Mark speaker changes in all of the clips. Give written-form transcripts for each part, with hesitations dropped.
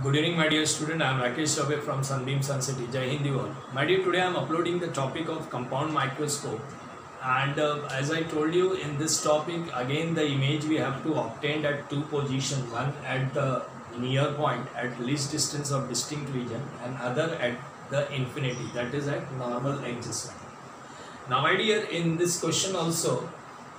Speaker 1: Good evening, my dear student. I am Rakesh Rabe from Sunbeam Sun City. Jai Hindi all. My dear, today I am uploading the topic of compound microscope. And as I told you in this topic, again the image we have to obtain at two positions. One at the near point at least distance of distinct region, and other at the infinity, that is at normal axis. Now, my dear, in this question also,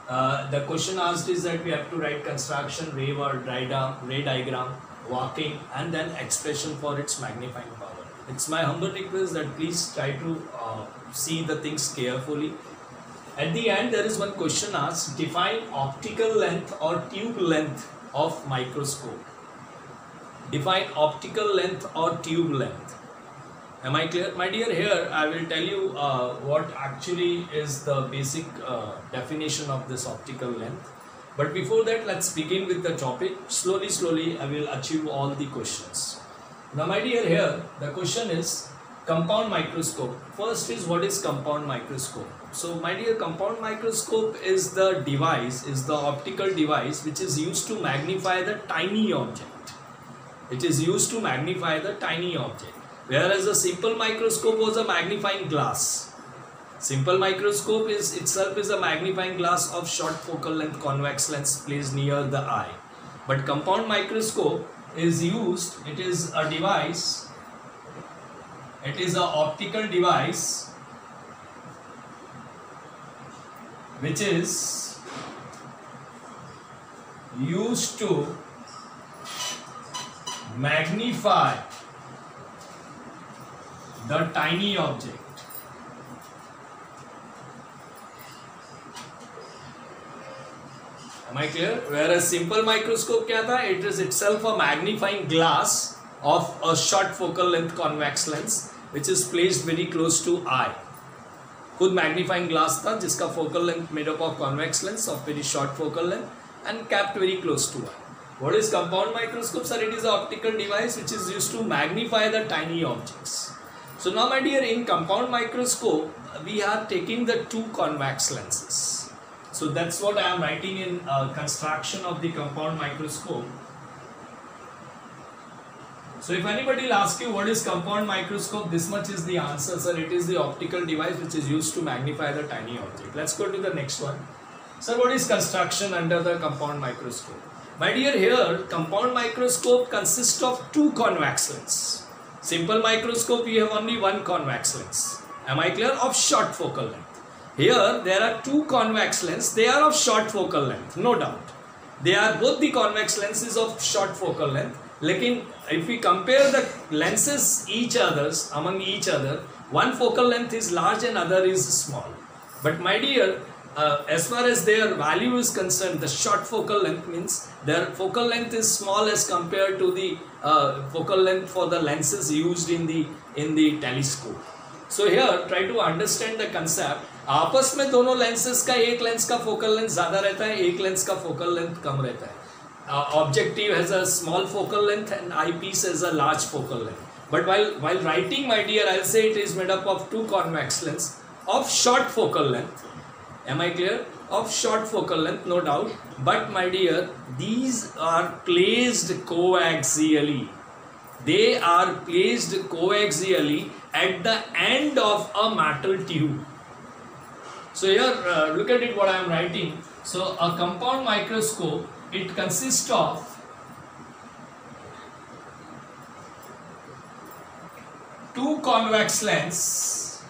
Speaker 1: the question asked is that we have to write construction, wave or ray diagram, working, and then expression for its magnifying power. It's my humble request that please try to see the things carefully. At the end, there is one question asked: define optical length or tube length of microscope. Define optical length or tube length. Am I clear? My dear, here I will tell you what actually is the basic definition of this optical length. But before that, let's begin with the topic. Slowly, I will achieve all the questions. Now, my dear, here the question is compound microscope. First is, what is compound microscope? So, my dear, compound microscope is the device, is the optical device which is used to magnify the tiny object. It is used to magnify the tiny object. Whereas a simple microscope was a magnifying glass. Simple microscope itself is a magnifying glass of short focal length convex lens placed near the eye. But compound microscope is used, it is a device, it is an optical device which is used to magnify the tiny object. Am I clear? Whereas simple microscope क्या था? It is itself a magnifying glass of a short focal length convex lens which is placed very close to eye. खुद magnifying glass था जिसका focal length made up of convex lens of very short focal length and kept very close to eye. What is compound microscope? Sir, it is an optical device which is used to magnify the tiny objects. So now, my dear, in compound microscope we are taking the two convex lenses. So that's what I am writing in construction of the compound microscope. So if anybody will ask you what is compound microscope, this much is the answer, sir. It is the optical device which is used to magnify the tiny object. Let's go to the next one. Sir, what is construction under the compound microscope? My dear, here compound microscope consists of two convex lenses. Simple microscope, you have only one convex lens. Am I clear? Of short focal length. Here there are two convex lenses. They are of short focal length, no doubt. They are both the convex lenses of short focal length. Lekin if we compare the lenses among each other, one focal length is large and other is small. But my dear, as far as their value is concerned, the short focal length means their focal length is small as compared to the focal length for the lenses used in the telescope. So here try to understand the concept. आपस में दोनों lenses का एक lens का focal length ज़्यादा रहता है, एक lens का focal length कम रहता है. Objective has a small focal length and eyepiece has a large focal length. But while writing, my dear, I'll say it is made up of two convex lenses of short focal length. Am I clear? Of short focal length, no doubt. But my dear, these are placed coaxially. They are placed coaxially at the end of a metal tube. So here, look at it what I am writing. So a compound microscope, it consists of two convex lenses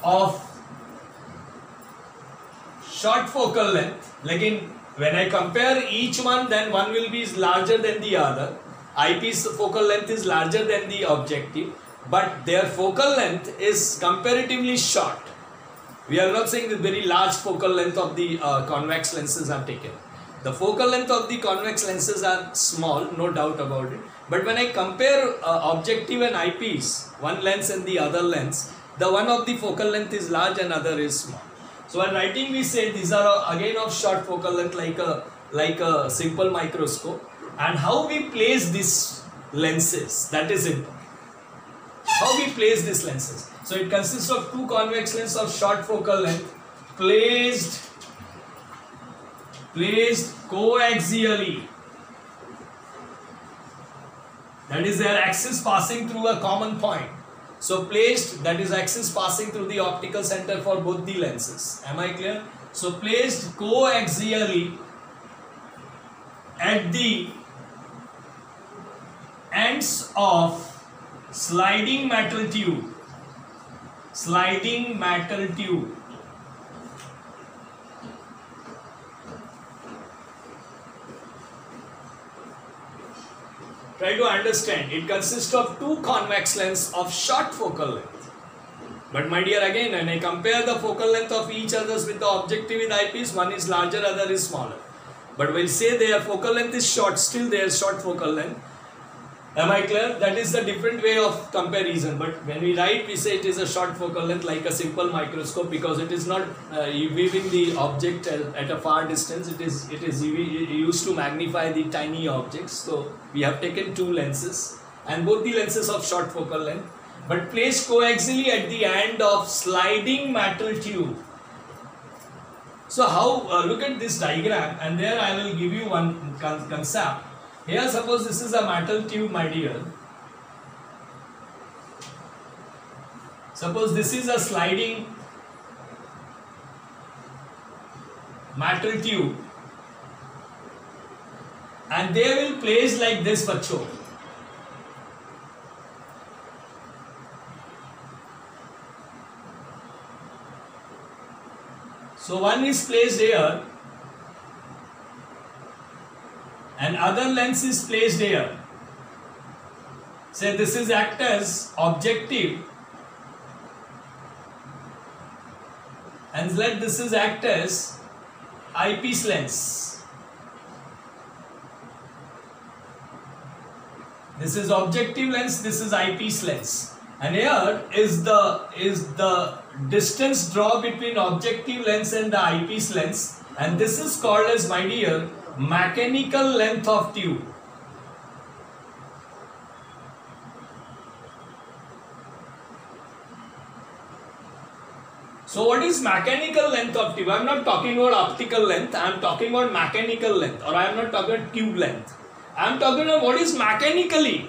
Speaker 1: of short focal length. Again, when I compare each one, then one will be larger than the other. Eyepiece focal length is larger than the objective, but their focal length is comparatively short. We are not saying the very large focal length of the convex lenses are taken. The focal length of the convex lenses are small, no doubt about it. But when I compare objective and eyepiece, one lens and the other lens, the one of the focal length is large and other is small. So while writing, we say these are again of short focal length like a simple microscope. And how we place these lenses, that is important. How we place these lenses? So it consists of two convex lenses of short focal length placed coaxially That is their axis passing through a common point. So placed, that is axis passing through the optical center for both the lenses. Am I clear? So placed coaxially at the ends of sliding metal tube. Sliding metal tube. Try to understand. It consists of two convex lenses of short focal length. But my dear, again, when I compare the focal length of each others with the objective with eyepiece, one is larger, other is smaller. But we'll say their focal length is short, still they are short focal length. Am I clear? That is the different way of comparison. But when we write, we say it is a short focal length like a simple microscope, because it is not viewing the object at a far distance. It is used to magnify the tiny objects. So we have taken two lenses, and both the lenses of short focal length, but placed coaxially at the end of sliding metal tube. So how, look at this diagram, and there I will give you one concept. Here suppose this is a metal tube, my dear. Suppose this is a sliding metal tube, and they will place like this, bacho. So one is placed here and other lens is placed here. Say this is act as objective and let this is act as eyepiece lens. This is objective lens, this is eyepiece lens, and here is the distance draw between objective lens and the eyepiece lens, and this is called as, my dear, mechanical length of tube. So what is mechanical length of tube? I am not talking about optical length, I am talking about mechanical length, or I am not talking about tube length. I am talking about what is mechanically.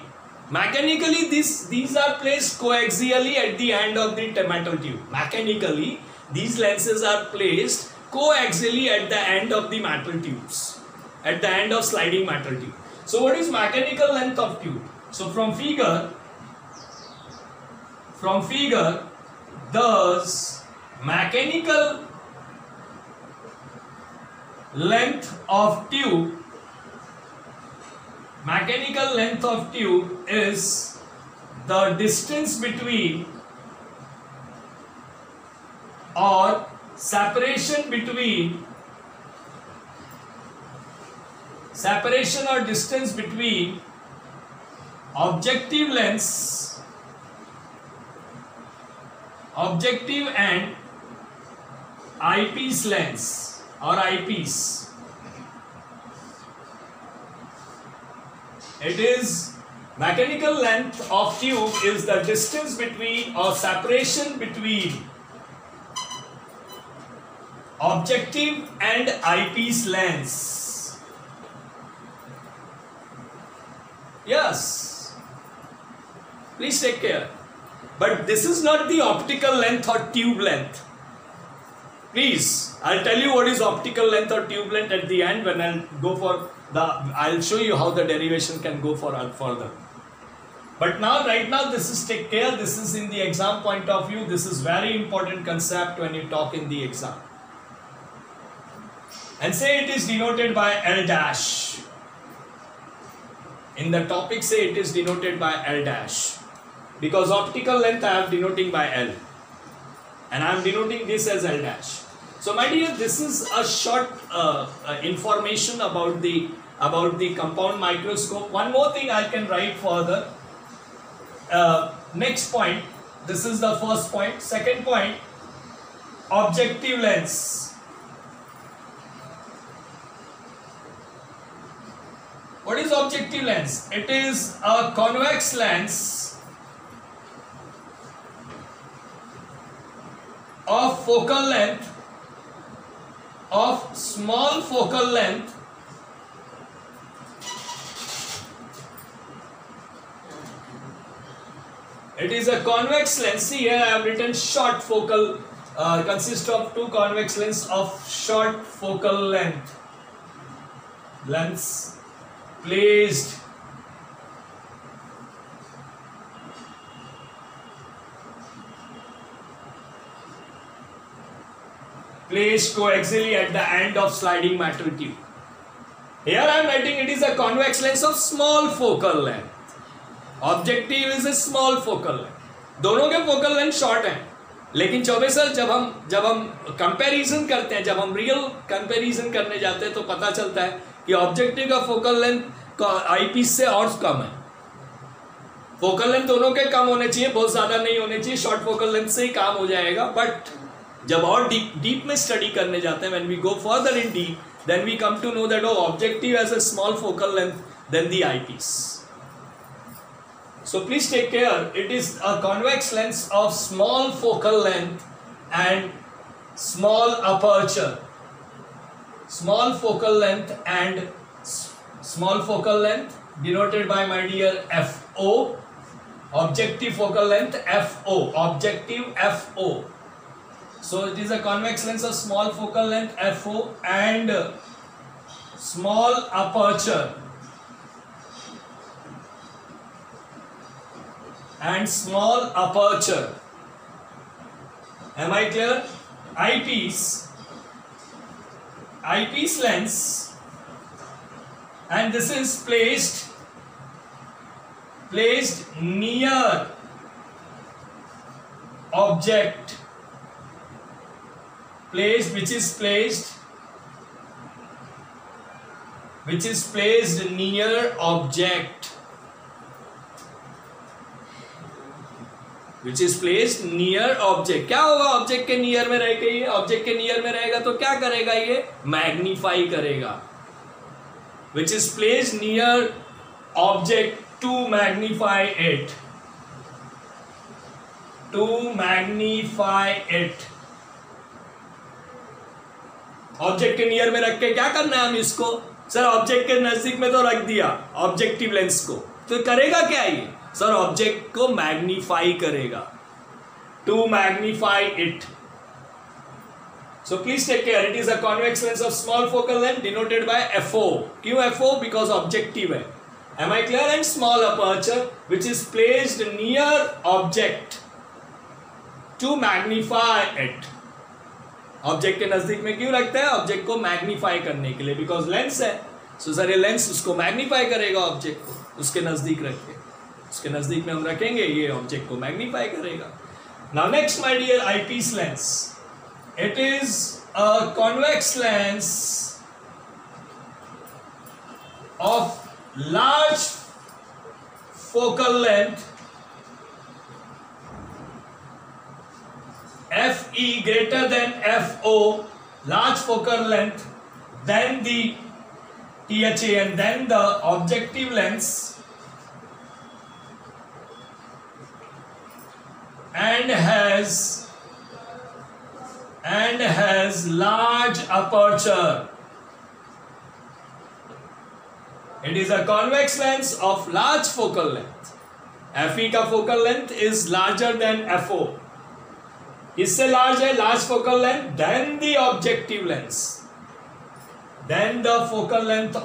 Speaker 1: Mechanically, these are placed coaxially at the end of the metal tube. Mechanically, these lenses are placed coaxially at the end of the metal tubes, at the end of sliding metal tube. So what is mechanical length of tube? So from figure, thus mechanical length of tube, mechanical length of tube is the distance between or separation or distance between objective lens, objective and eyepiece lens or eyepiece. It is mechanical length of tube is the distance between or separation between objective and eyepiece lens. Yes, please take care. But this is not the optical length or tube length. Please, I'll tell you what is optical length or tube length at the end when I'll go for I'll show you how the derivation can go for further. But now, right now, this is, take care, this is in the exam point of view, this is very important concept when you talk in the exam. And say it is denoted by L dash. In the topic, say it is denoted by L dash. Because optical length I am denoting by L. And I am denoting this as L dash. So my dear, this is a short information about the compound microscope. One more thing I can write further. Next point, this is the first point. Second point, objective lens. What is objective lens? It is a convex lens of focal length, of small focal length It is a convex lens. See here I have written short focal, consists of two convex lens of short focal length. Lens placed coaxially at the end of sliding metal tube. Here I am writing it is a convex lens of small focal length. Objective is a small focal length. दोनों के focal length short हैं, लेकिन Choubey sir जब हम comparison करते हैं, जब हम रियल कंपैरिजन करने जाते हैं तो पता चलता है कि ऑब्जेक्टिव का फोकल लेंथ आईपीस से और कम है. फोकल लेंथ दोनों के कम होने चाहिए, बहुत ज्यादा नहीं होने चाहिए. शॉर्ट फोकल लेंथ से ही काम हो जाएगा. बट जब और डीप में स्टडी करने जाते हैं, when we go further in deep, then we come to know that objective has a small focal length than the eyepiece. So please take care, it is a convex lens of small focal length and small aperture. Small focal length and small focal length denoted by, my dear, FO. Objective focal length FO, objective FO. So it is a convex lens of small focal length FO and small aperture and small aperture. Am I clear? Eyepiece lens, and this is placed near object. Which is placed near object. Which is placed near object. क्या होगा object के near में रह के? ये object के near में रहेगा तो क्या करेगा? ये मैग्नीफाई करेगा. Which is placed near object to magnify it. To magnify it. Object के नियर में रख के क्या करना है हम इसको? सर ऑब्जेक्ट के नजदीक में तो रख दिया ऑब्जेक्टिव लेंस को, तो करेगा क्या ये? सर ऑब्जेक्ट को मैग्नीफाई करेगा. To magnify it. So please take care, it is a convex lens of small focal length denoted by FO. क्यों FO? बिकॉज ऑब्जेक्टिव है. Am I clear? And small aperture which is placed near object to magnify it. Object के नजदीक में क्यों रखते हैं? Object को magnify करने के लिए, बिकॉज लेंस है. सो सर ये लेंस उसको मैग्नीफाई करेगा ऑब्जेक्ट को उसके नजदीक रख के. उसके नजदीक में हम रखेंगे, ये ऑब्जेक्ट को मैग्नीफाई करेगा. Now next my dear, eyepiece lens. It is a convex lens of large focal length FE greater than FO, large focal length, then the THA and then the objective lens, and has large aperture. It is a convex lens of large focal length. FE का focal length is larger than FO. इससे large है large focal length, then the objective lens, then the focal length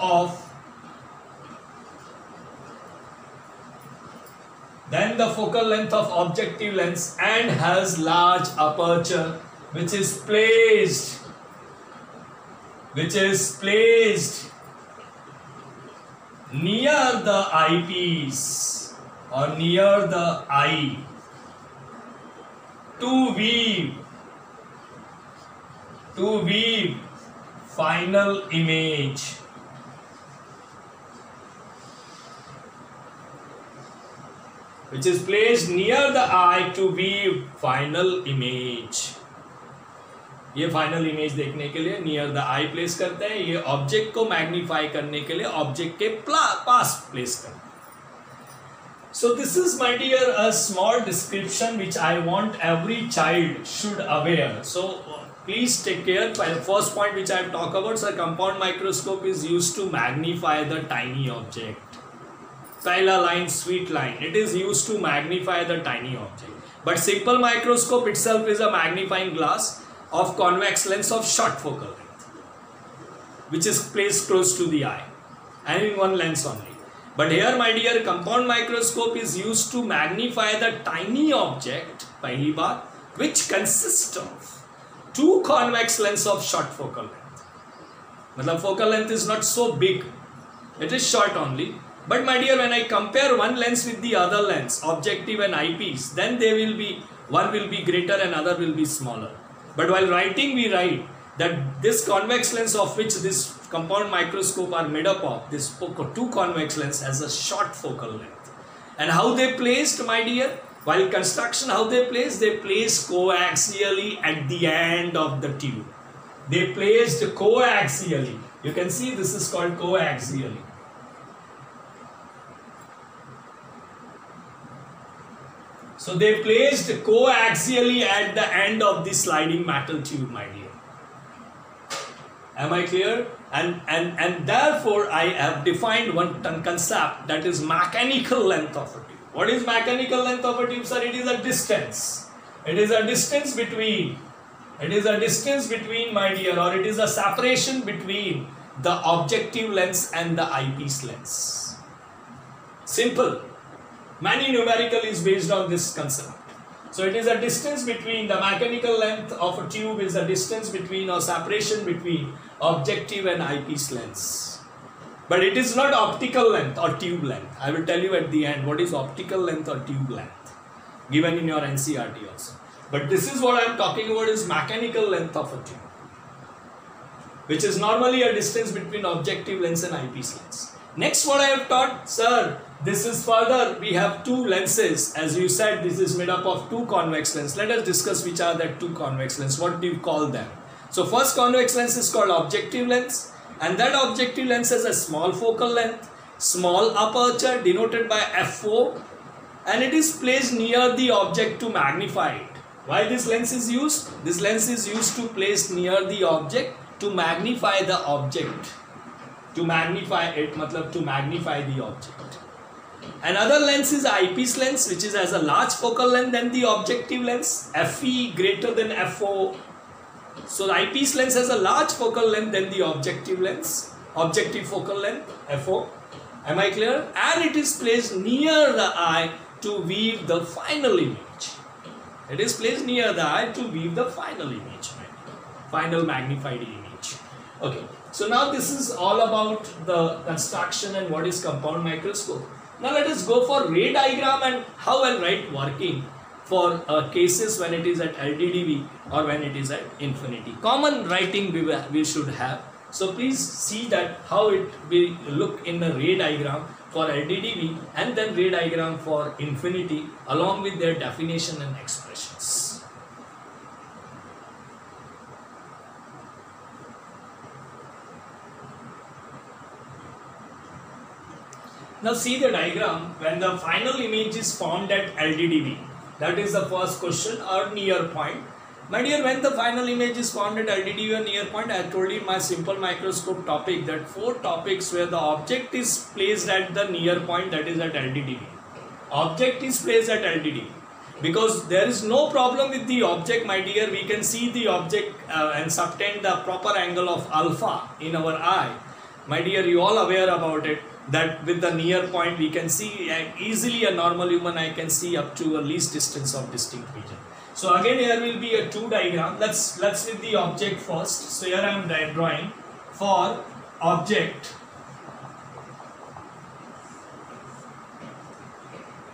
Speaker 1: of objective lens, and has large aperture which is placed near the eyepiece or near the eye to weave final image. Which is placed near the eye to weave final image. ये final image देखने के लिए near the I place करते हैं. ये object को magnify करने के लिए ऑब्जेक्ट के पास प्लेस करते हैं. So this is, my dear, a small description which I want every child should aware. So please take care. First point which I have talked about, sir, compound microscope is used to magnify the tiny object. Phyla line, sweet line. It is used to magnify the tiny object. But simple microscope itself is a magnifying glass of convex lens of short focal length, which is placed close to the eye and in one lens only. But here, my dear, compound microscope is used to magnify the tiny object, pehli baat, which consists of two convex lens of short focal length. Matlab focal length is not so big, it is short only. But my dear, when I compare one lens with the other lens, objective and eyepiece, then they will be, one will be greater and other will be smaller. But while writing, we write that this convex lens of which this compound microscope are made up of, this two convex lens has a short focal length. And how they placed, my dear? While construction, how they placed? They placed coaxially at the end of the tube. They placed coaxially. You can see this is called coaxially. So they placed coaxially at the end of the sliding metal tube, my dear. Am I clear? And therefore I have defined one concept, that is mechanical length of a tube. What is mechanical length of a tube, sir? It is a distance. It is a distance between, my dear, or it is a separation between the objective lens and the eyepiece lens. Simple. Many numerical is based on this concept. So it is a distance between, the mechanical length of a tube is a distance between or separation between objective and eyepiece lens. But it is not optical length or tube length. I will tell you at the end what is optical length or tube length, given in your NCERT also. But this is what I am talking about, is mechanical length of a tube, which is normally a distance between objective lens and eyepiece lens. Next, what I have taught, sir, this is further, we have two lenses. As you said, this is made up of two convex lenses. Let us discuss which are the two convex lenses. What do you call them? So first convex lens is called objective lens, and that objective lens has a small focal length, small aperture denoted by f4, and it is placed near the object to magnify it. Why this lens is used? This lens is used to place near the object to magnify the object. To magnify it, matlab to magnify the object. Another lens is eyepiece lens, which is as a large focal length than the objective lens, Fe greater than Fo. So the eyepiece lens has a large focal length than the objective lens, objective focal length, Fo. Am I clear? And it is placed near the eye to weave the final image. It is placed near the eye to weave the final image, final magnified image. Okay. So now this is all about the construction and what is compound microscope. Now let us go for ray diagram and how and right working for cases when it is at LDDV or when it is at infinity. Common writing we should have. So please see that how it will look in the ray diagram for LDDV and then ray diagram for infinity along with their definition and expressions. Now see the diagram when the final image is formed at LDDV. That is the first question, or near point. My dear, when the final image is formed at LDDV or near point, I told you in my simple microscope topic that 4 topics where the object is placed at the near point, that is at LDDV. Object is placed at LDDV. Because there is no problem with the object, my dear. We can see the object and subtend the proper angle of alpha in our eye. My dear, you all aware about it, that with the near point we can see easily, a normal human eye can see up to a least distance of distinct region. So again here will be a 2 diagram. Let's with the object first. So here I am drawing for object.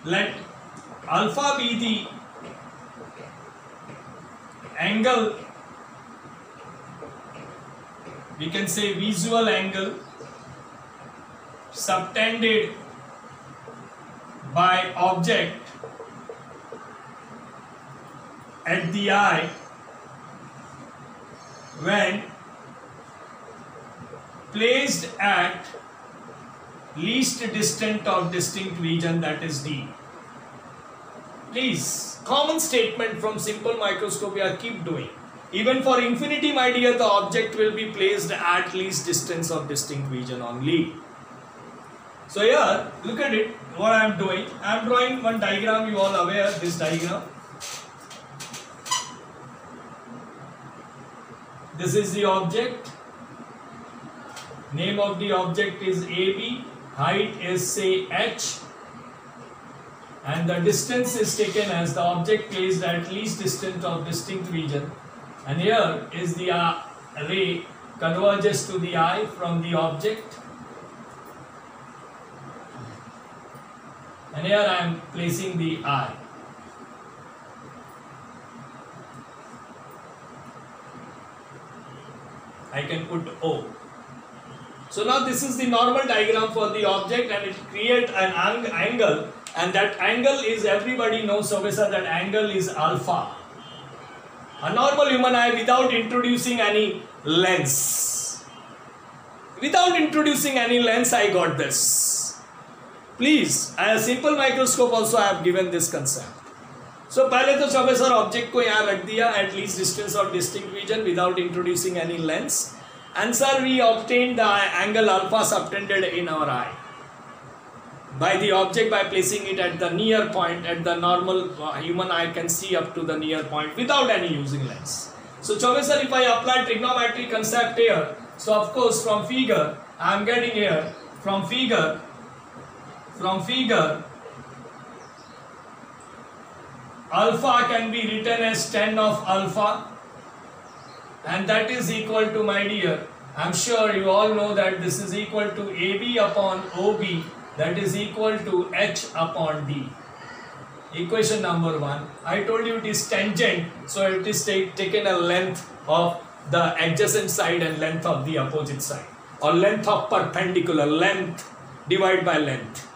Speaker 1: Let alpha be the angle, we can say visual angle, subtended by object at the eye when placed at least distant of distinct region, that is D. Please, common statement from simple microscope we are keep doing. Even for infinity, my dear, the object will be placed at least distance of distinct region only. So here, look at it, what I am doing. I am drawing one diagram, you all aware this diagram. This is the object. Name of the object is AB. Height is say h. And the distance is taken as the object placed at least distant of distinct region. And here is the ray converges to the eye from the object. And here I am placing the eye. I can put O. So now this is the normal diagram for the object, and it creates an angle, and that angle is, everybody knows, Professor, that angle is alpha. A normal human eye without introducing any lens. Without introducing any lens, I got this. Please, a simple microscope also I have given this concept. So पहले तो Professor object को यहाँ रख दिया at least distance of distinct region without introducing any lens. And sir, we obtained the angle alpha subtended in our eye by the object by placing it at the near point. At the normal human eye can see up to the near point without any using lens. So Professor, if I apply trigonometry concept here, so of course from figure I am getting here, from figure alpha can be written as 10 of alpha, and that is equal to, my dear, I am sure you all know that this is equal to AB upon OB, that is equal to H upon D. Equation number 1. I told you it is tangent, so it is taken a length of the adjacent side and length of the opposite side, or length of perpendicular, length divided by length.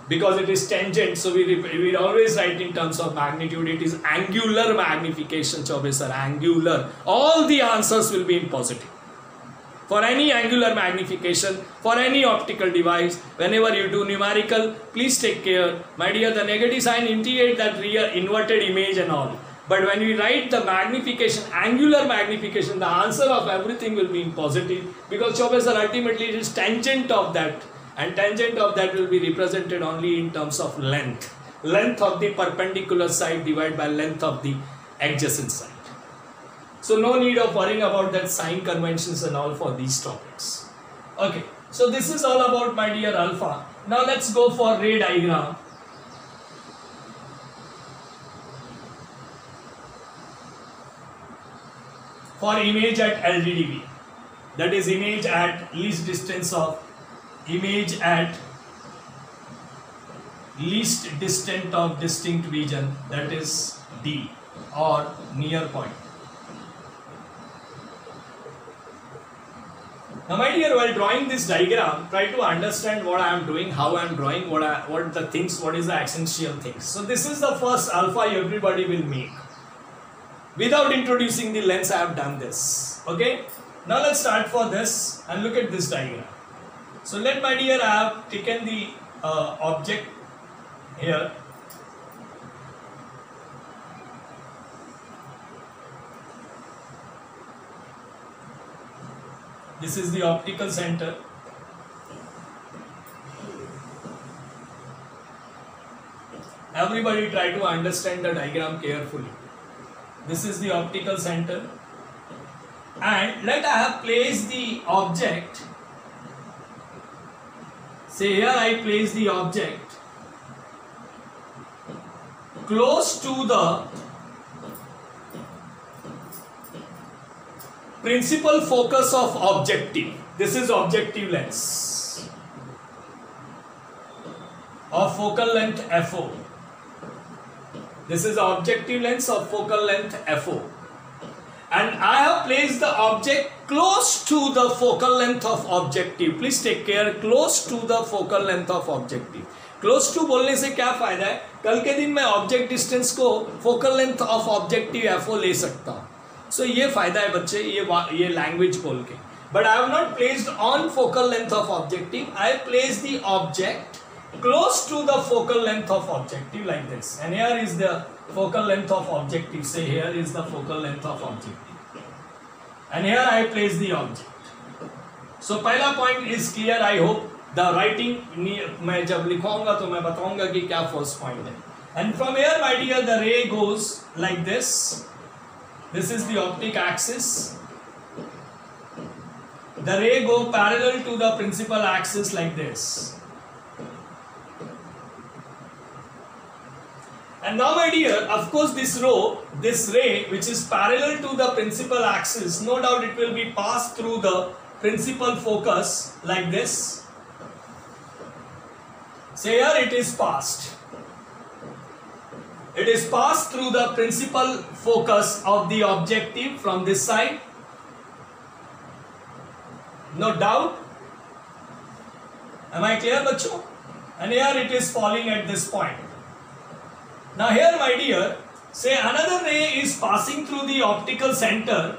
Speaker 1: Because it is tangent, so we always write in terms of magnitude. It is angular magnification, Professor, angular. All the answers will be in positive. For any angular magnification, for any optical device, whenever you do numerical, please take care. My dear, the negative sign indicate that real inverted image and all. But when we write the magnification, angular magnification, the answer of everything will be in positive. Because, Professor, ultimately it is tangent of that. And tangent of that will be represented only in terms of length. Length of the perpendicular side divided by length of the adjacent side. So no need of worrying about that sign conventions and all for these topics. Okay, so this is all about, my dear, alpha. Now let's go for ray diagram. For image at LDDB, that is image at least distance of image at least distant of distinct region, that is D, or near point. Now my dear, while drawing this diagram, try to understand what I am doing, how I am drawing, what is the essential things. So this is the first alpha everybody will make. Without introducing the lens, I have done this. Okay. Now let's start for this and look at this diagram. So let, my dear, I have taken the object here. This is the optical center. Everybody try to understand the diagram carefully. This is the optical center. And let I have placed the object. Say here I place the object close to the principal focus of objective. This is objective lens of focal length FO. This is the objective lens of focal length FO. And I have placed the object close to the focal length of objective. Please take care, close to the focal length of objective. Close to बोलने से क्या फायदा है? कल के दिन मैं object distance को focal length of objective FO ले सकता हूँ. So ये फायदा है बच्चे, ये language बोल के. But I have not placed on focal length of objective. I placed the object close to the focal length of objective like this. And here is the focal length of objective. Say here is the focal length of objective. And here I place the object. So पहला point is clear, I hope. The writing मैं जब लिखूंगा तो मैं बताऊंगा कि क्या first point है. And from here my dear the ray goes like this. This is the optic axis. The ray go parallel to the principal axis like this. And now my dear, of course this ray which is parallel to the principal axis, no doubt it will be passed through the principal focus like this. Say here it is passed. It is passed through the principal focus of the objective from this side. No doubt. Am I clear, bachcho? And here it is falling at this point. Now here my dear, say another ray is passing through the optical center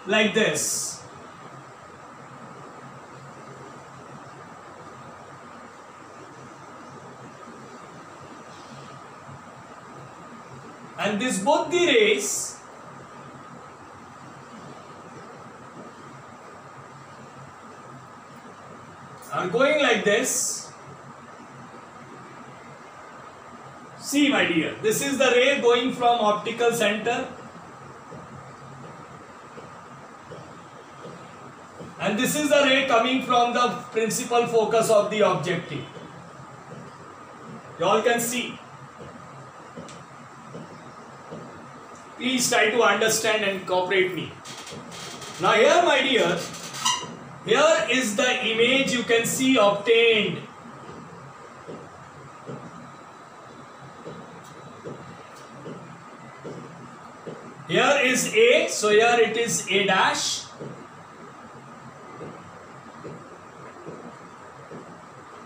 Speaker 1: like this. And this both the rays are going like this. See my dear, this is the ray going from optical center, and this is the ray coming from the principal focus of the objective. You all can see. Please try to understand and cooperate me. Now here my dear, here is the image you can see obtained. Here is A, so here it is A dash.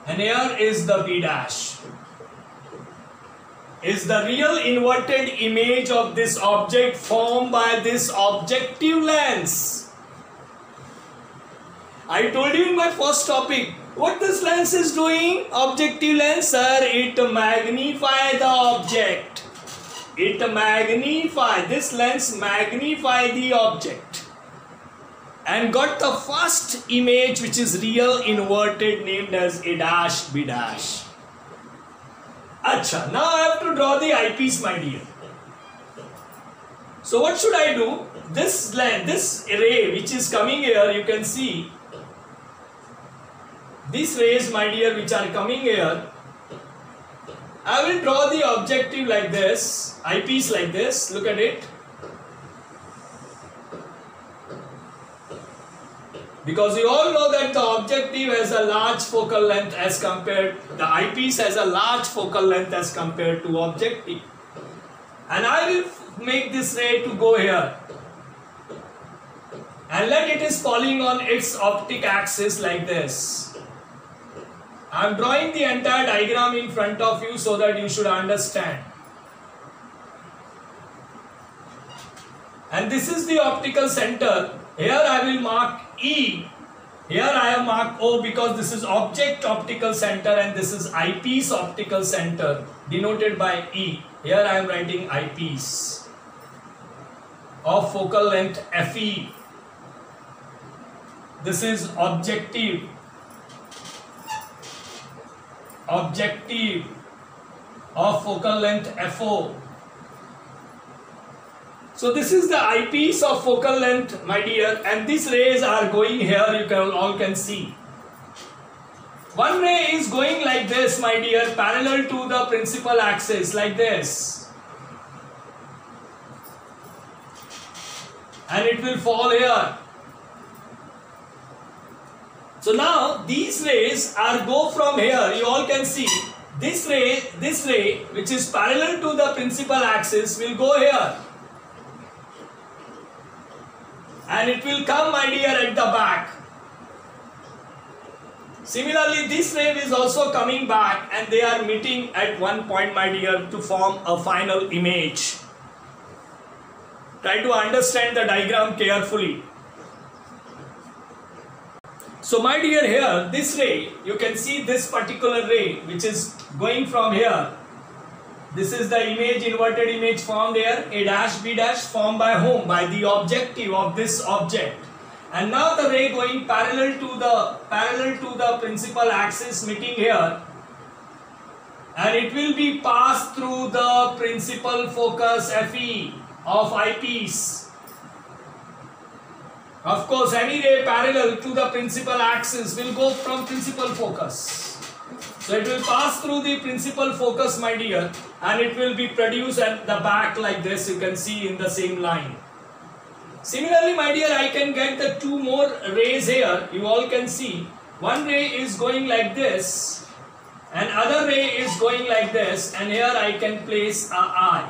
Speaker 1: And here is the B dash. Is the real inverted image of this object formed by this objective lens. I told you in my first topic, what this lens is doing? Objective lens, sir, it magnifies the object. It magnifies, this lens magnifies the object and got the first image which is real inverted named as A dash, B dash. Acha, now I have to draw the eyepiece, my dear. So what should I do? This ray which is coming here, you can see these rays, my dear, which are coming here. I will draw the objective like this, eyepiece like this. Look at it. Because you all know that the objective has a large focal length as compared, the eyepiece has a large focal length as compared to objective. And I will make this ray to go here. And let it is falling on its optic axis like this. I am drawing the entire diagram in front of you so that you should understand. And this is the optical center. Here I will mark E. Here I have marked O because this is object optical center and this is eyepiece optical center denoted by E. Here I am writing eyepiece of focal length FE. This is objective of focal length FO. So this is the eyepiece of focal length, my dear, and these rays are going here, you all can see. One ray is going like this, my dear, parallel to the principal axis, like this. And it will fall here. So now these rays are go from here, you all can see. This ray which is parallel to the principal axis will go here. And it will come, my dear, at the back. Similarly, this ray is also coming back and they are meeting at one point, my dear, to form a final image. Try to understand the diagram carefully. So my dear, here, this ray, you can see this particular ray which is going from here. This is the image, inverted image formed here, A dash, B dash, formed by whom? By the objective of this object. and now the ray going parallel to the principal axis meeting here, and it will be passed through the principal focus Fe of eyepiece. Of course, any ray parallel to the principal axis will go from principal focus. So it will pass through the principal focus, my dear, and it will be produced at the back like this. You can see in the same line. Similarly, my dear, I can get the two more rays here. You all can see. One ray is going like this, and other ray is going like this, and here I can place an eye.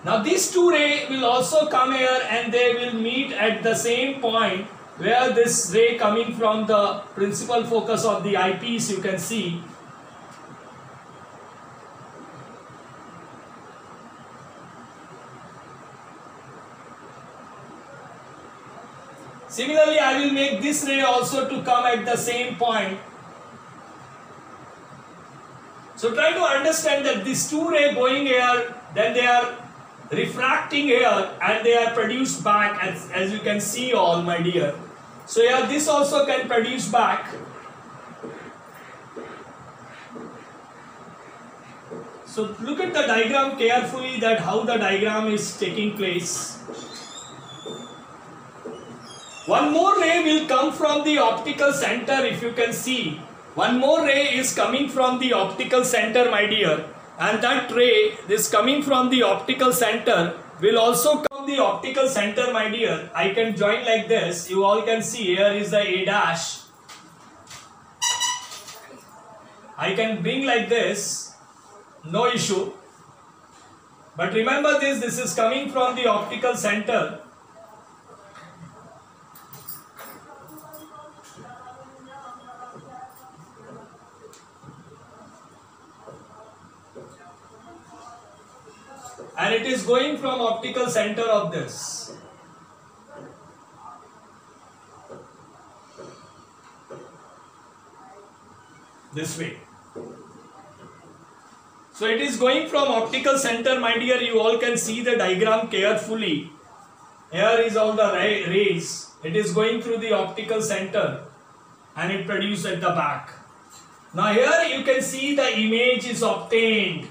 Speaker 1: Now these two rays will also come here, and they will meet at the same point where this ray coming from the principal focus of the eyepiece, you can see. Similarly, I will make this ray also to come at the same point. So try to understand that these two rays going here, then they are refracting here, and they are produced back as you can see all, my dear. So here this also can produce back. So look at the diagram carefully, that how the diagram is taking place. One more ray will come from the optical center, if you can see. One more ray is coming from the optical center, my dear. And that ray, this coming from the optical center, will also come from the optical center, my dear. I can join like this. You all can see here is the A dash. I can bring like this, no issue. But remember this is coming from the optical center. And it is going from optical center of this. This way. So it is going from optical center, my dear. You all can see the diagram carefully. Here is all the rays. It is going through the optical center, and it produced at the back. Now here you can see the image is obtained.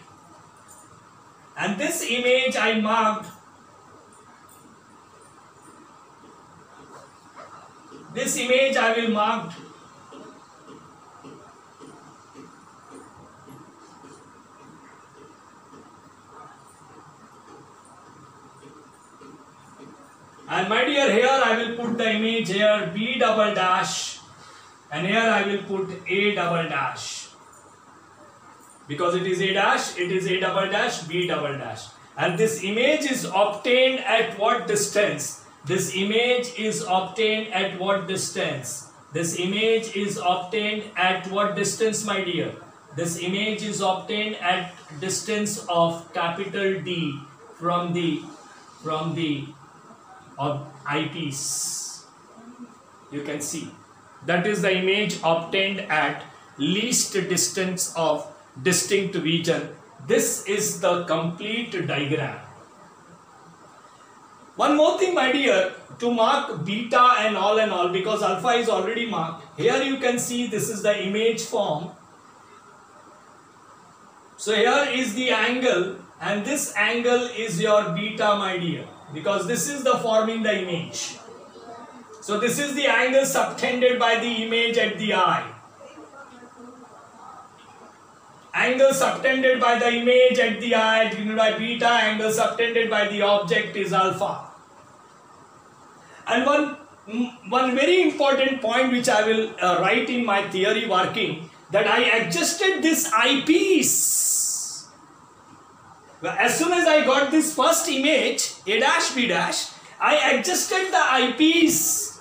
Speaker 1: And this image I marked. This image I will mark. And my dear, here I will put the image here B double dash, and here I will put A double dash. Because it is A dash, it is A double dash, B double dash. And this image is obtained at what distance? This image is obtained at what distance? This image is obtained at what distance, my dear? This image is obtained at distance of capital D from the eyepiece. You can see. That is the image obtained at least distance of distinct region. This is the complete diagram. One more thing, my dear, to mark beta and all, because alpha is already marked. Here you can see this is the image form. So here is the angle, and this angle is your beta, my dear, because this is the forming the image. So this is the angle subtended by the image at the eye. Angle subtended by the image at the eye denoted by beta, angle subtended by the object is alpha. And one very important point which I will write in my theory working, that I adjusted this eyepiece. As soon as I got this first image, A dash, B dash, I adjusted the eyepiece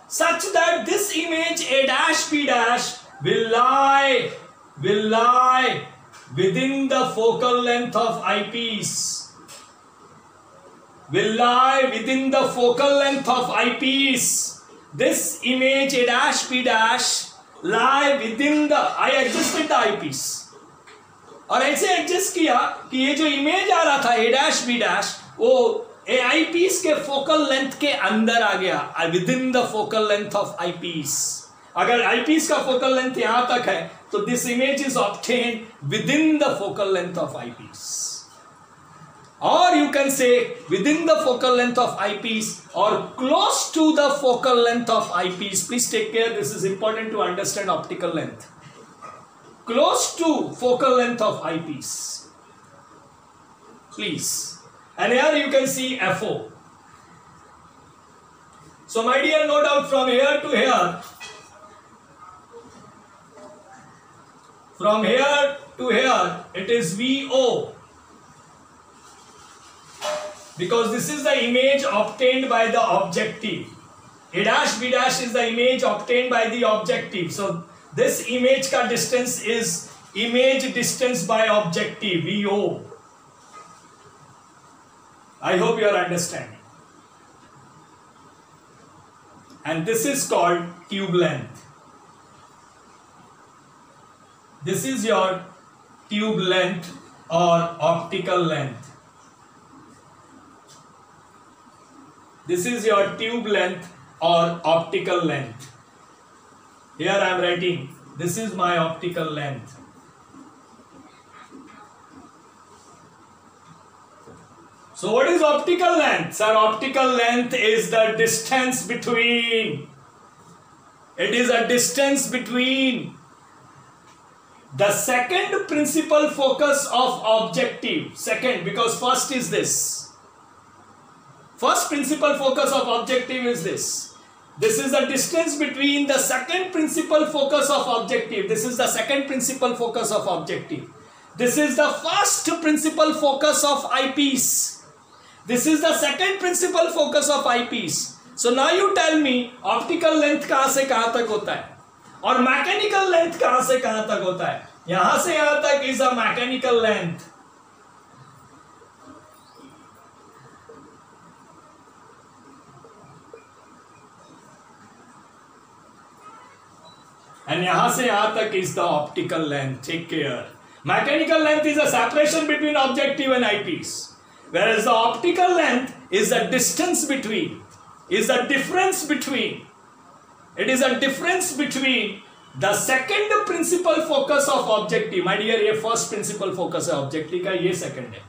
Speaker 1: such that this image A dash, B dash will lie within the focal length of eyepiece. Will lie within the focal length of eyepiece. This image A dash, B dash lie within the, I adjusted the eyepiece. और ऐसे adjust किया कि ये जो image आ रहा था A dash, B dash, वो a eyepiece के फोकल लेंथ के अंदर आ गया, within the focal length of eyepiece. अगर आई पीस का फोकल लेंथ यहां तक है तो this image is obtained within the focal length of eyepiece, or you can say within the focal length of eyepiece or close to the focal length of eyepiece. Please take care, this is important to understand optical length. Close to focal length of eyepiece, please. And here you can see FO. So my dear, no doubt from here to here, from here to here, it is VO. Because this is the image obtained by the objective. A dash B dash is the image obtained by the objective. So this image ka distance is image distance by objective, VO. I hope you are understanding. And this is called tube length. This is your tube length or optical length. This is your tube length or optical length. Here I am writing, this is my optical length. So what is optical length? Sir, optical length is the distance between, it is a distance between the second principal focus of objective. Second, because first is this. First principal focus of objective is this. This is the distance between the second principal focus of objective. This is the second principal focus of objective. This is the first principal focus of eyepiece. This is the second principal focus of eyepiece. So now you tell me optical length कहाँ से कहाँ तक होता है और mechanical length कहाँ से कहाँ तक होता है? यहाँ से यहाँ तक is a mechanical length. And यहाँ से यहाँ तक is the optical length. Take care. Mechanical length is a separation between objective and eyepiece, whereas the optical length is the distance between, is the difference between. It is a difference between the second principal focus of objective. My dear, ये first principal focus है objective का, ये second है.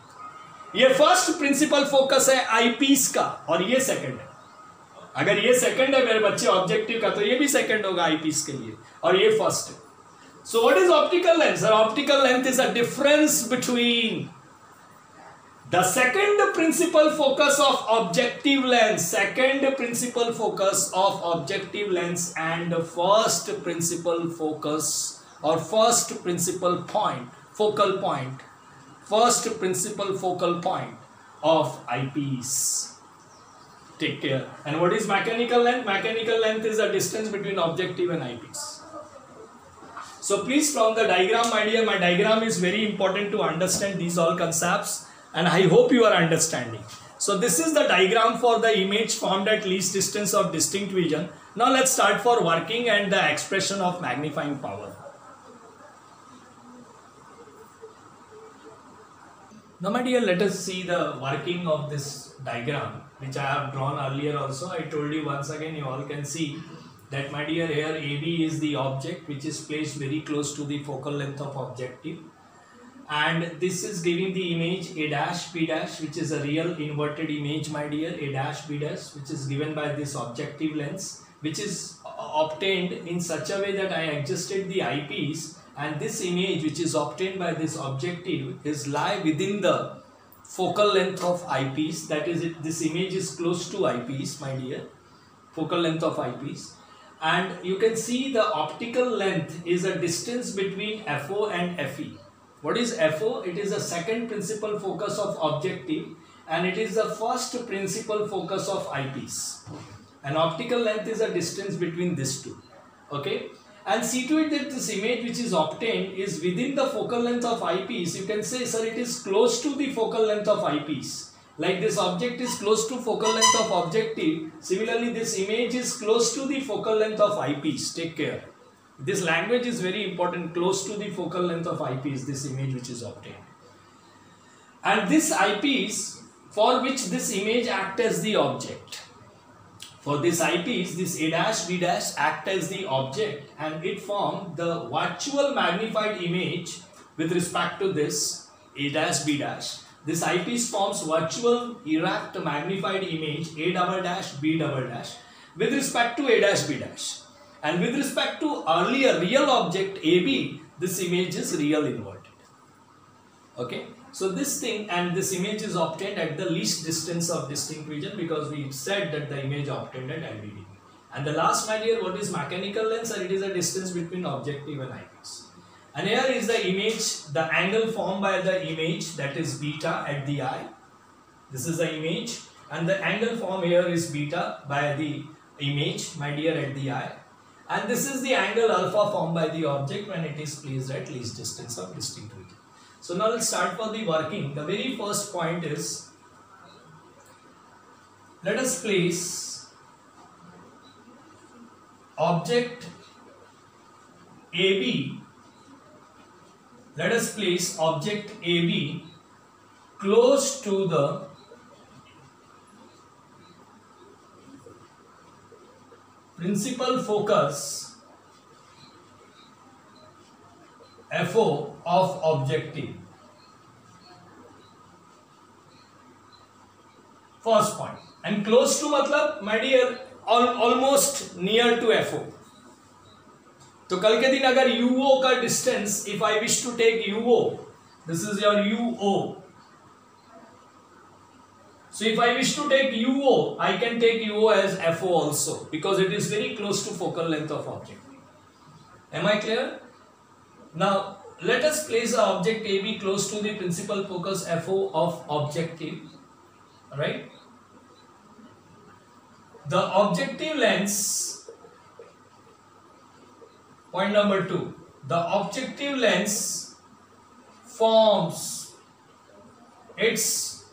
Speaker 1: ये first principal focus है eyepiece का और ये second है. अगर ये सेकंड है मेरे बच्चे ऑब्जेक्टिव का, तो ये भी सेकंड होगा आईपीस के लिए, और ये फर्स्ट है. So what is optical length? Sir, optical length is a difference between the second principal focus of objective lens, second principal focus of objective lens and first principal focus और first principal point, focal point, first principal focal point of eyepiece. Take care. And what is mechanical length? Mechanical length is the distance between objective and eyepiece. So please, from the diagram, my dear, my diagram is very important to understand these all concepts, and I hope you are understanding. So this is the diagram for the image formed at least distance of distinct vision. Now let's start for working and the expression of magnifying power. Now my dear, let us see the working of this diagram, which I have drawn earlier also. I told you once again, you all can see that, my dear, here AB is the object which is placed very close to the focal length of objective, and this is giving the image A dash B dash, which is a real inverted image, my dear, A dash B dash, which is given by this objective lens, which is obtained in such a way that I adjusted the eyepiece, and this image which is obtained by this objective is lie within the focal length of eyepiece. That is it, this image is close to eyepiece, my dear, focal length of eyepiece. And you can see the optical length is a distance between FO and FE. What is FO? It is the second principal focus of objective, and it is the first principal focus of eyepiece. And optical length is a distance between these two. Okay? And see to it that this image which is obtained is within the focal length of eyepiece. You can say, sir, it is close to the focal length of eyepiece. Like this object is close to focal length of objective, similarly this image is close to the focal length of eyepiece. Take care. This language is very important, close to the focal length of eyepiece, this image which is obtained. And this eyepiece for which this image act as the object. For this eyepiece, this A dash B dash act as the object and it form the virtual magnified image with respect to this A dash B dash. This eyepiece forms virtual erect magnified image A double dash B double dash with respect to A dash B dash. And with respect to earlier real object AB, this image is real inverted. Okay. So this thing and this image is obtained at the least distance of distinct region because we said that the image obtained at 90 degree. And the last, my dear, what is mechanical lens? And it is a distance between objective and eyepiece. And here is the image, the angle formed by the image, that is beta at the eye. This is the image and the angle formed here is beta by the image, my dear, at the eye. And this is the angle alpha formed by the object when it is placed at least distance of distinct region. So now let's start for the working. The very first point is, let us place object AB, let us place object AB close to the principal focus FO of objective. First point. And close to matlab, my dear, almost near to FO. तो कल के दिन अगर UO का distance, if I wish to take UO, this is your UO. So if I wish to take UO, I can take UO as FO also because it is very close to focal length of object. Am I clear? Now let us place the object AB close to the principal focus FO of objective. Right? The objective lens, point number 2, the objective lens forms its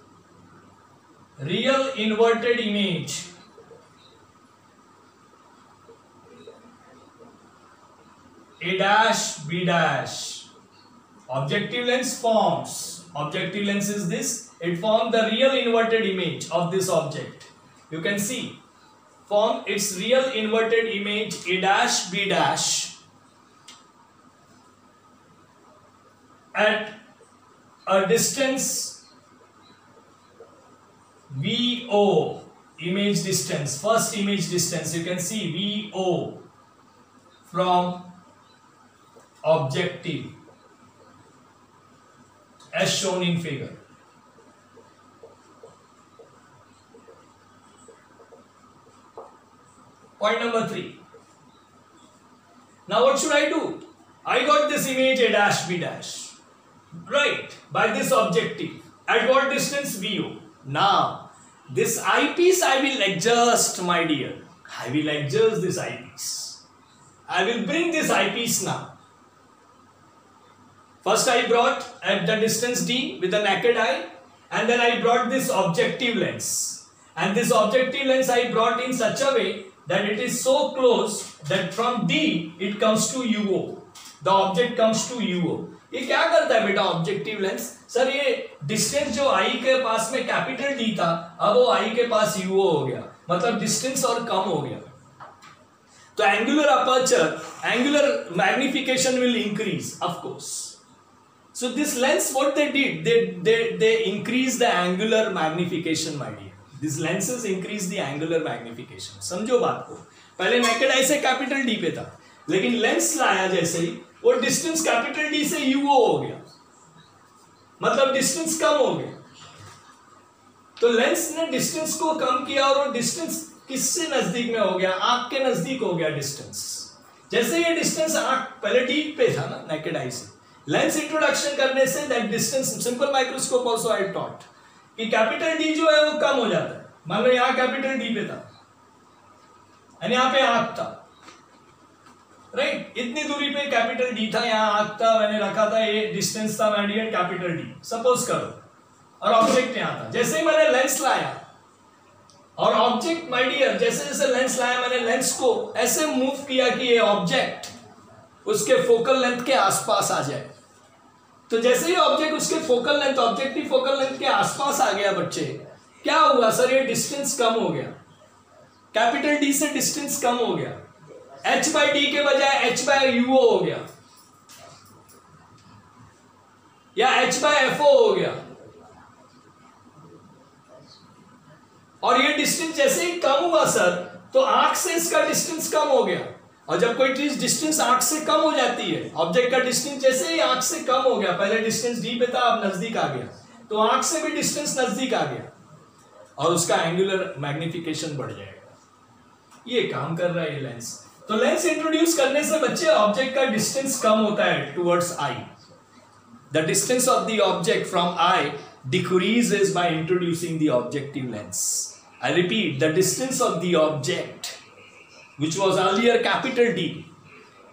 Speaker 1: real inverted image A dash B dash. Objective lens forms, objective lens is this, it forms the real inverted image of this object. You can see, form its real inverted image A dash B dash at a distance VO, image distance, first image distance, you can see VO from objective as shown in figure. Point number 3. Now what should I do? I got this image A dash B dash, right, by this objective at what distance? VO. Now this eyepiece I will adjust, my dear. I will adjust this eyepiece. I will bring this eyepiece now. First I brought at the distance D with the naked eye, and then I brought this objective lens, and this objective lens I brought in such a way that it is so close that from D it comes to UO, the object comes to UO. ये क्या करता है बेटा objective lens? Sir ये distance जो आई के पास में capital D था, अब वो आई के पास यूओ हो गया, मतलब डिस्टेंस और कम हो गया. तो angular aperture, angular magnification will increase of course. So this lens, what they did, they increase the angular magnification, my dear. These lenses increase the angular magnification. समझो बात को. पहले naked eye से कैपिटल डी पे था, लेकिन lens लाया जैसे ही वो डिस्टेंस कैपिटल डी से यूओ हो गया, मतलब डिस्टेंस कम हो गया. तो लेंस ने डिस्टेंस को कम किया और वो डिस्टेंस किससे नजदीक में हो गया? आंख के नजदीक हो गया डिस्टेंस. जैसे ये डिस्टेंस आंख पहले डी पे था ना नेकेड आई से, लेंस इंट्रोडक्शन करने say that distance, simple microscope also I taught कि कैपिटल डी जो है वो कम हो जाता है. मान लो यहां कैपिटल डी पे था और यहां पे आंख था, राइट, इतनी दूरी पे कैपिटल डी था, यहां आंख था, मैंने रखा था, ये डिस्टेंस था मेडियन कैपिटल डी सपोज करो, और ऑब्जेक्ट यहां था. जैसे ही मैंने लेंस लाया और ऑब्जेक्ट, माय डियर, जैसे जैसे लेंस लाया मैंने लेंस को ऐसे मूव किया कि ये ऑब्जेक्ट उसके फोकल लेंथ के आसपास आ जाए. तो जैसे ही ऑब्जेक्ट उसके focal length, objective focal length के आसपास आ गया बच्चे, क्या हुआ सर, ये डिस्टेंस कम हो गया, कैपिटल डी से डिस्टेंस कम हो गया, h बाई डी के बजाय h बाय यूओ हो गया या h बाय एफओ हो गया। और ये डिस्टेंस जैसे ही कम हुआ सर, तो आंख से इसका डिस्टेंस कम हो गया। और जब कोई चीज डिस्टेंस आंख से कम हो जाती है, ऑब्जेक्ट का डिस्टेंस जैसे ही आंख से कम हो गया, पहले डिस्टेंस डी पे था अब नजदीक आ गया, तो आंख से भी डिस्टेंस नजदीक आ गया और उसका एंगुलर मैग्निफिकेशन बढ़ जाएगा। ये काम कर रहा है ये लेंस। तो लेंस इंट्रोड्यूस करने से बच्चे ऑब्जेक्ट का डिस्टेंस कम होता है towards I. The distance of the object from I decreases by introducing the objective lens. I repeat, the distance of the object, which was earlier capital D,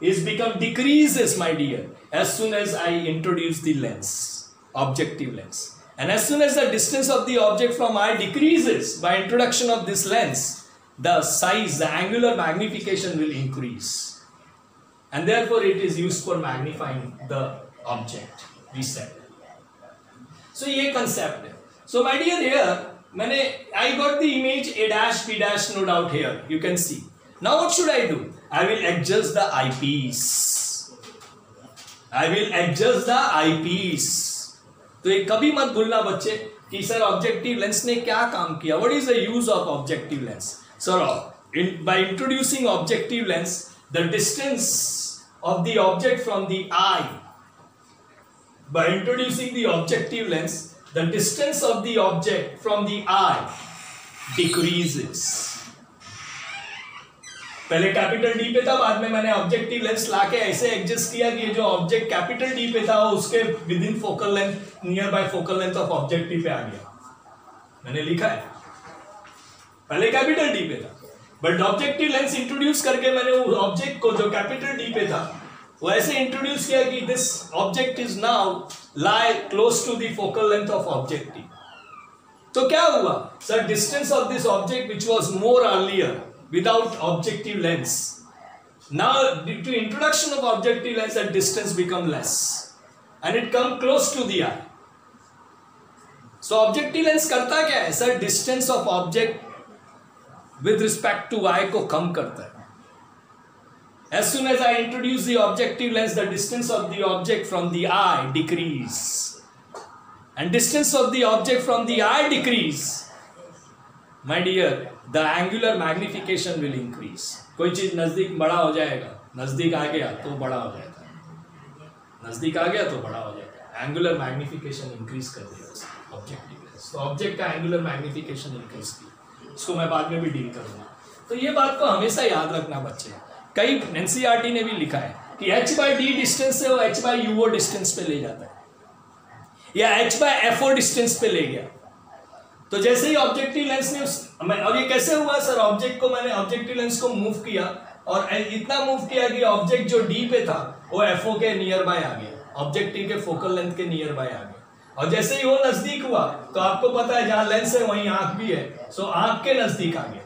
Speaker 1: is become decreases, my dear, as soon as I introduce the lens, objective lens. And as soon as the distance of the object from eye decreases by introduction of this lens, the size, the angular magnification will increase. And therefore it is used for magnifying the object, we said. So ये concept है. So my dear, here I got the image a dash b dash, no doubt here you can see. Now what should I do? I will adjust the eyepiece. I will adjust the eyepiece. तो ये कभी मत भूलना बच्चे कि sir objective lens ने क्या काम किया. What is the use of objective lens? Sir, by introducing objective lens, the distance of the object from the eye. By introducing the objective lens, the distance of the object from the eye decreases. पहले capital D पे था, बाद में मैंने objective lens लाके ऐसे adjust किया कि ये जो ऑब्जेक्ट कैपिटल डी पे था वो उसके with in focal length, near by focal length of objective पे आ गया. मैंने लिखा है पहले कैपिटल डी पे था, बट ऑब्जेक्टिव लेंस इंट्रोड्यूस करके मैंने उस ऑब्जेक्ट को जो कैपिटल डी पे था वो ऐसे इंट्रोड्यूस किया कि this object is now lie close to the focal length of objective. तो क्या हुआ sir, distance of this object which was more earlier without objective lens, now due to introduction of objective lens that distance become less and it come close to the eye. So objective lens करता क्या है sir, distance of object with respect to eye को कम करता है. As soon as I introduce the objective lens, the distance of the object from the eye decrease, and distance of the object from the eye decrease, my dear, the angular magnification will increase. कोई चीज नजदीक बड़ा हो जाएगा, नजदीक आ गया तो बड़ा हो जाता है, नजदीक आ गया तो बड़ा हो जाता है. एंगुलर मैग्निफिकेशन इंक्रीज कर देगा ऑब्जेक्टिव लेंस. तो ऑब्जेक्ट का एंगुलर मैग्निफिकेशन इंक्रीज किया, इसको मैं बाद में भी डील करूंगा. तो ये बात को हमेशा याद रखना बच्चे. कई एनसीईआरटी ने भी लिखा है कि h बाई डी डिस्टेंस से वो h बाई यूओ डिस्टेंस पे ले जाता है या h बाई एफओ डिस्टेंस पे ले गया. तो जैसे ही ऑब्जेक्टिव लेंस ने और ये कैसे हुआ सर, ऑब्जेक्ट को मैंने ऑब्जेक्टिव लेंस को मूव किया और इतना मूव किया कि ऑब्जेक्ट जो डी पे था वो एफओ के नियर बाय आ गया, ऑब्जेक्टिव के फोकल लेंथ के नियर बाय आ गया. और जैसे ही वो नजदीक हुआ तो आपको पता है जहां लेंस है वहीं आंख भी है, सो आंख के नजदीक आ गया.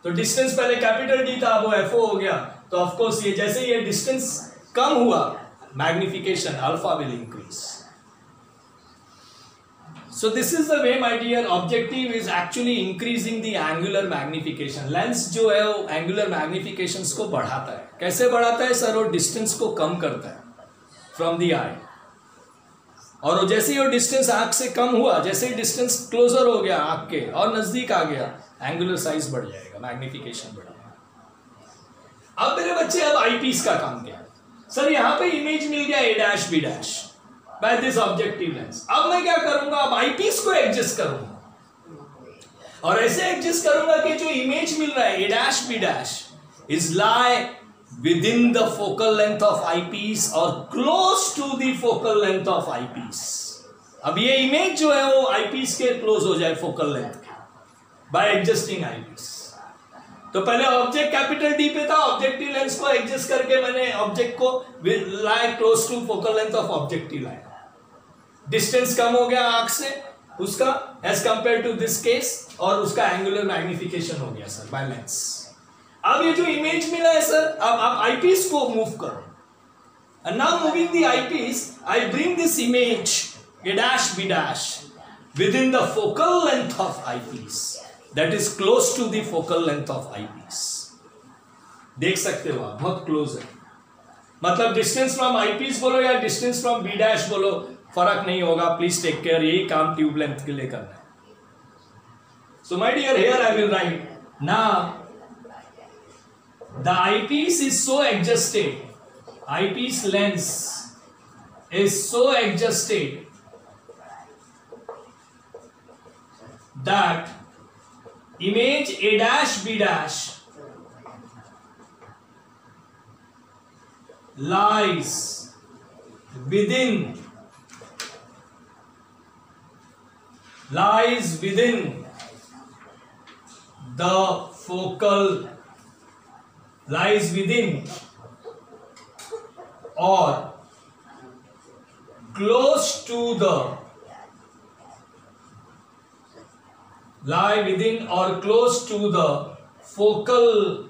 Speaker 1: तो डिस्टेंस पहले कैपिटल डी था, वो एफओ हो गया. तो ऑफकोर्स ये जैसे ये डिस्टेंस कम हुआ, magnification alpha will increase. So this is the way, my dear, objective is actually increasing the angular magnification. Lens जो है वो एंगुलर मैग्निफिकेशंस को बढ़ाता है. कैसे बढ़ाता है सर, वो डिस्टेंस को कम करता है फ्रॉम द आई. और वो जैसे ही वो डिस्टेंस आंख से कम हुआ, जैसे ही डिस्टेंस क्लोजर हो गया आंख के और नजदीक आ गया, एंगुलर साइज बढ़ जाएगा, मैग्निफिकेशन बढ़ेगा. अब मेरे बच्चे, अब आई पीस का काम क्या है सर, यहाँ पे इमेज मिल गया A dash B dash by this objective lens. अब मैं क्या करूंगा, अब आईपीस को एडजस्ट करूंगा और ऐसे एडजस्ट करूंगा कि जो इमेज मिल रहा है A dash B dash is lie within the focal length of eyepiece और close to the focal length of eyepiece. अब ये इमेज जो है वो आईपीस के क्लोज हो जाए फोकल लेंथ के बाय एडजस्टिंग आईपीस. तो पहले ऑब्जेक्ट कैपिटल डी पे था, ऑब्जेक्टिव लेंस को एडजस्ट करके मैंने ऑब्जेक्ट को lie close to focal length of objective line. Distance कम हो गया आंख से उसका as compare to this case, और उसका एंगुलर मैग्निफिकेशन हो गया सर बाय लेंस. अब ये जो इमेज मिला है सर, अब आप आईपीस को मूव करो. And now moving the eyepiece, I bring this image A dash B dash within the focal length of eyepiece, that is close to the focal length of eyepiece. देख सकते हो आप, बहुत close है. मतलब distance from eyepiece बोलो या distance from B dash बोलो, फर्क नहीं होगा. प्लीज टेक केयर, यही काम ट्यूब लेंथ के लिए करना है. So my dear, here I will write now the eyepiece is so adjusted, eyepiece lens is so adjusted that image A dash B dash lies within the focal, lies within or close to the, lie within or close to the focal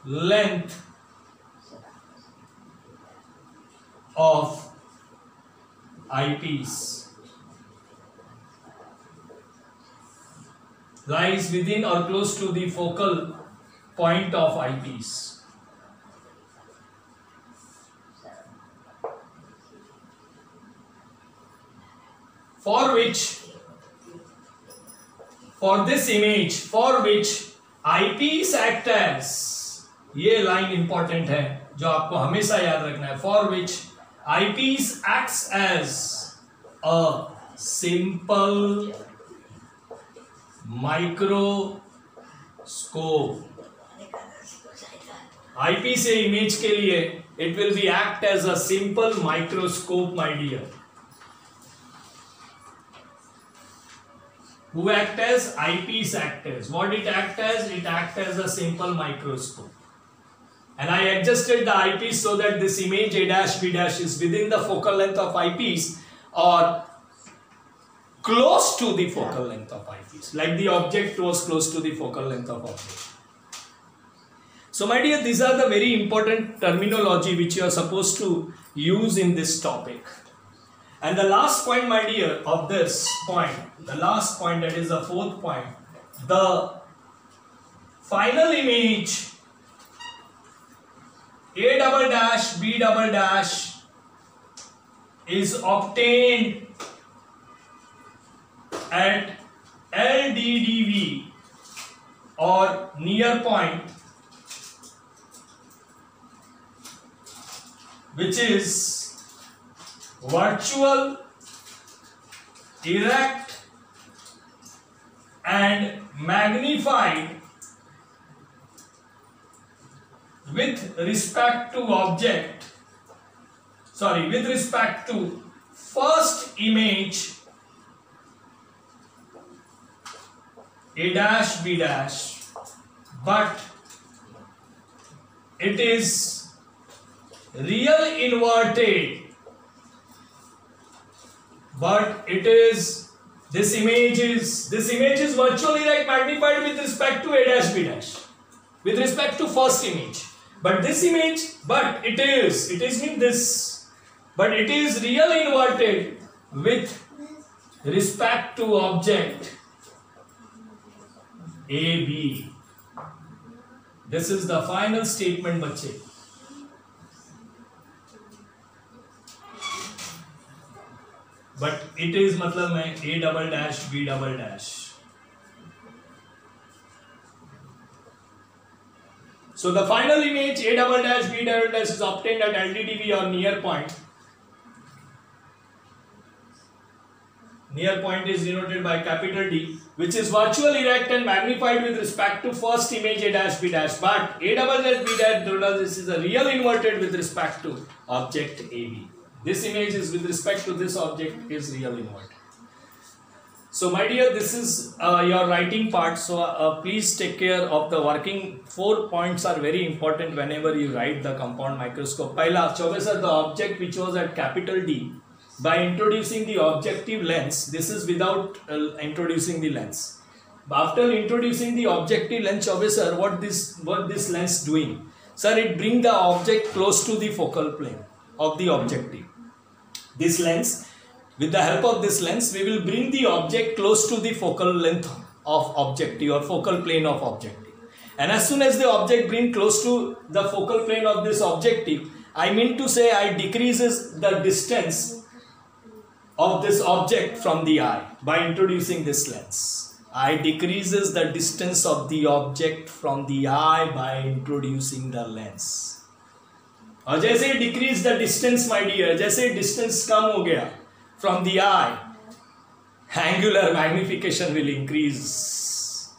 Speaker 1: length of eyepiece. Lies within or close to the focal point of eyepiece. For this image, for which eyepiece act as, ये line important है जो आपको हमेशा याद रखना है. For which eyepiece acts as a simple microscope. eyepiece से image के लिए it will be act as a simple microscope, my dear. Who act as? Eyepiece act as. What it act as? It act as a simple microscope. And I adjusted the eyepiece so that this image A dash B dash is within the focal length of eyepiece or close to the focal length of eyepiece, like the object was close to the focal length of object. So my dear, these are the very important terminology which you are supposed to use in this topic. And the last point, my dear, of this point, the last point, that is the fourth point, the final image A double dash B double dash is obtained at LDDV or near point, which is virtual, erect and magnified with respect to object, with respect to first image A dash B dash, but it is real inverted, this image is virtually like magnified with respect to A dash B dash, with respect to first image. But this image, it is real inverted with respect to object AB. This is the final statement, बच्चे. But it is मतलब मैं A double dash B double dash. So the final image A double dash B double dash is obtained at LDDV or near point. Near point is denoted by capital D, which is virtual, erect and magnified with respect to first image A dash B dash. But A double dash B dash this is a real inverted with respect to object AB. This image is with respect to this object is real inverted. So my dear, this is your writing part. So please take care of the working. 4 points are very important whenever you write the compound microscope. Pahla, the object which was at capital D, by introducing the objective lens, this is without introducing the lens. After introducing the objective lens, sir, what this lens doing? Sir, it bring the object close to the focal plane of the objective. This lens With the help of this lens, we will bring the object close to the focal length of objective or focal plane of objective. And as soon as the object brings close to the focal plane of this objective, I mean to say I decreases the distance of this object from the eye by introducing this lens. I decreases the distance of the object from the eye by introducing the lens. और जैसे ही decrease the distance, my dear, जैसे distance कम हो गया from the eye, angular magnification will increase.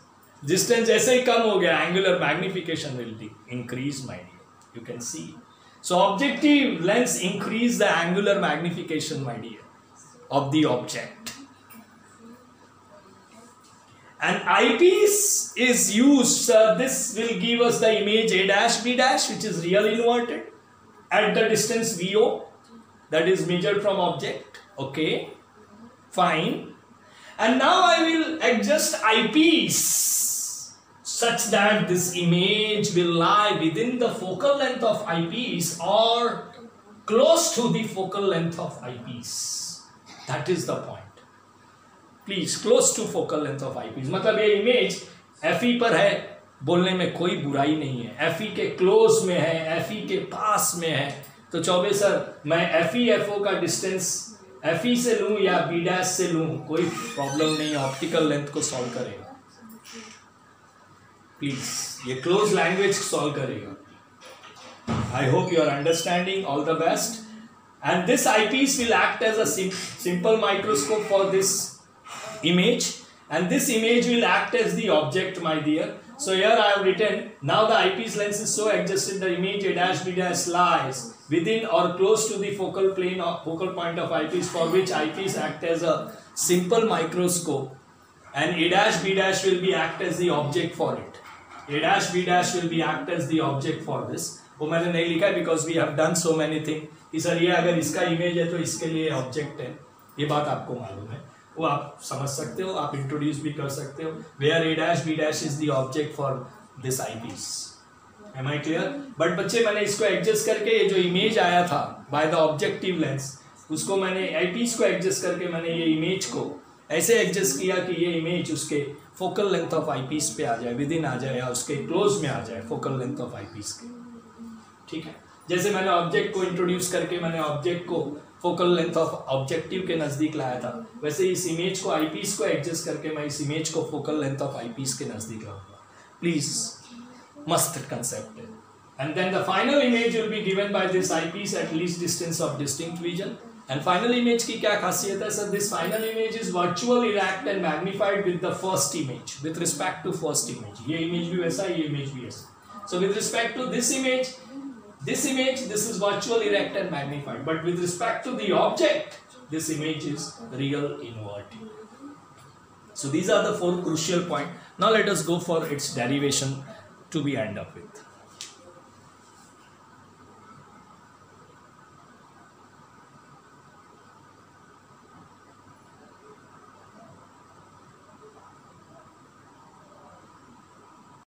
Speaker 1: Distance जैसे ही कम हो गया, angular magnification will increase, my dear. You can see. So objective lens increase the angular magnification, my dear, of the object. And eyepiece is used, this will give us the image A dash B dash, which is real inverted at the distance VO, that is measured from object. Okay, fine. And now I will adjust eyepiece such that this image will lie within the focal length of eyepiece or close to the focal length of eyepiece. That is the point. Please, close to focal length of eyepiece. मतलब ये image FE पर है, बोलने में कोई बुराई नहीं है. FE के close में है, FE के पास में है. तो चौबे सर मैं FE FO का distance FE से लूँ या B dash से लूँ, कोई प्रॉब्लम नहीं है. ऑप्टिकल लेंथ को सॉल्व करेगा. प्लीज ये क्लोज लैंग्वेज सॉल्व करेगा. I hope you are understanding. All the best. And this eyepiece will act as a simple microscope for this image, and this image will act as the object, my dear. So here I have written, now the eyepiece lens is so adjusted the image A dash B dash lies within or close to the focal plane or focal point of eyepiece, for which eyepiece act as a simple microscope, and A dash B dash will be act as the object for it. A dash B dash will be act as the object for this. वो मैंने नहीं लिखा because we have done so many things. कि sir ये अगर इसका image है तो इसके लिए ऑब्जेक्ट है, ये बात आपको मालूम है, वो आप समझ सकते हो, आप इंट्रोड्यूस भी कर सकते हो. Where A dash B dash is the object for this eyepiece. Am I clear? But बच्चे मैंने इसको एडजस्ट करके ये जो इमेज आया था बाय द ऑब्जेक्टिव लेंस, उसको मैंने eyepiece को एडजस्ट करके मैंने ये इमेज को ऐसे एडजस्ट किया कि ये इमेज उसके फोकल लेंथ ऑफ eyepiece पे आ जाए, विद इन आ जाए या उसके क्लोज में आ जाए फोकल लेंथ ऑफ eyepiece के. ठीक है, जैसे मैंने ऑब्जेक्ट को इंट्रोड्यूस करके मैंने ऑब्जेक्ट को फोकल लेंथ ऑफ ऑब्जेक्टिव के नज़दीक लाया था, वैसे इस इमेज को आईपीस को एडजस्ट करके मैं इस इमेज को फोकल लेंथ ऑफ आईपीस के नज़दीक लाऊंगा. प्लीज, मस्त कंसेप्ट है. And then the final image will be given by this eyepiece at least distance of distinct vision. And final image की क्या खासियत है सर? This final image is virtual erect and magnified with the first image, with respect to first image. ये image भी वैसा, ये image भी वैसा. So with respect to this image, this is virtual erect and magnified, but with respect to the object, this image is real inverted. So these are the four crucial points. Now let us go for its derivation to be end up with.